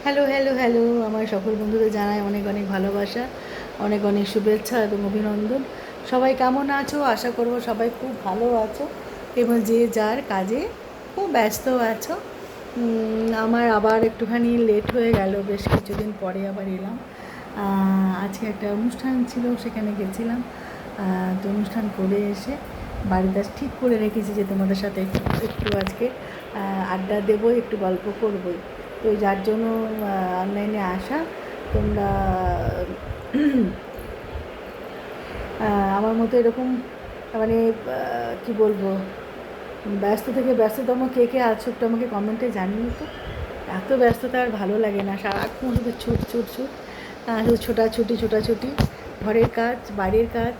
Hello hello hello আমার সকল বন্ধুদের জানাই অনেক অনেক ভালোবাসা, অনেক অনেক শুভেচ্ছা এবং অভিনন্দন। সবাই কেমন আছো? আশা করব সবাই খুব ভালো আছো এবং যে যার কাজে খুব ব্যস্ত আছো। আমার আবার একটুখানি লেট হয়ে গেল, বেশ কিছুদিন পরে আবার এলাম। আজকে একটা অনুষ্ঠান ছিল, সেখানে গেছিলাম। তো অনুষ্ঠান করে এসে বাড়িটা ঠিক করে রেখেছি যে তোমাদের সাথে একটু আজকে আড্ডা দেবো, একটু গল্প করবোই। তো যার জন্য অনলাইনে আসা। তোমরা আমার মতো এরকম মানে কি বলবো, ব্যস্ত থেকে ব্যস্ততম কে কে আছো একটু আমাকে কমেন্টে জানিও তো। এত ব্যস্ততা আর ভালো লাগে না, সারাক্ষণ শুধু ছুট ছুট ছুট, শুধু ছোটাছুটি, ঘরের কাজ বাইরের কাজ,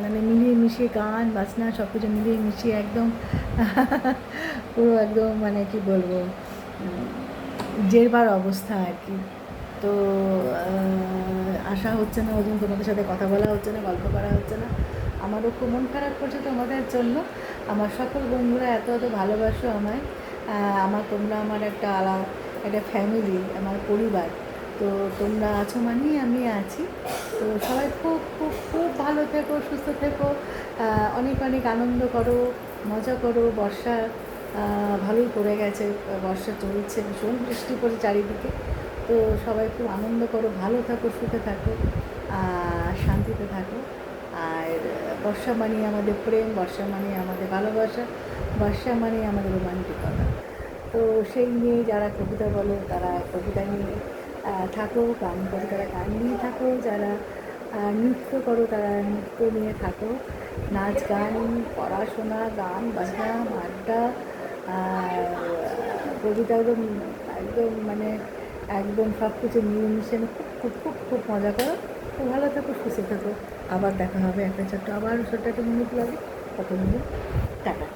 মানে মিলিয়ে মিশিয়ে গান বাজনা সব কিছু মিলিয়ে মিশিয়ে একদম পুরো একদম মানে কি বলবো, জেরবার অবস্থা আর কি। তো আসা হচ্ছে না, ওই জন্য তোমাদের সাথে কথা বলা হচ্ছে না, গল্প করা হচ্ছে না। আমারও খুব মন খারাপ করছে তোমাদের জন্য। আমার সকল বন্ধুরা এত এত ভালোবাসো আমায়। তোমরা আমার একটা ফ্যামিলি, আমার পরিবার। তো তোমরা আছো মানেই আমি আছি। তো সবাই খুব খুব খুব ভালো থেকো, সুস্থ থেকো, অনেক অনেক আনন্দ করো, মজা করো। বর্ষা ভালোই পড়ে গেছে, বর্ষা চলছে, ভীষণ বৃষ্টি পড়ে চারিদিকে। তো সবাই খুব আনন্দ করো, ভালো থাকো, সুখে থাকো, শান্তিতে থাকো। আর বর্ষা মানে আমাদের প্রেম, বর্ষা মানে আমাদের ভালোবাসা, বর্ষা মানে আমাদের রোমান্টিকতা। তো সেই নিয়ে যারা কবিতা বলো তারা কবিতা নিয়ে থাকো, গান করো তারা গান নিয়ে থাকো, যারা নৃত্য করো তারা নৃত্য নিয়ে থাকো। নাচ গান, পড়াশোনা, গান বাজনা, আড্ডা, কবিতা, একদম একদম মানে একদম সব কিছু মিলেমিশে খুব খুব খুব খুব মজা করো। খুব ভালো থাকো, সুস্থ থাকো। আবার দেখা হবে একটা ছোট্ট, আবার ছোট্ট একটা মিনিট লাগে, কত মিনিট। টাটা।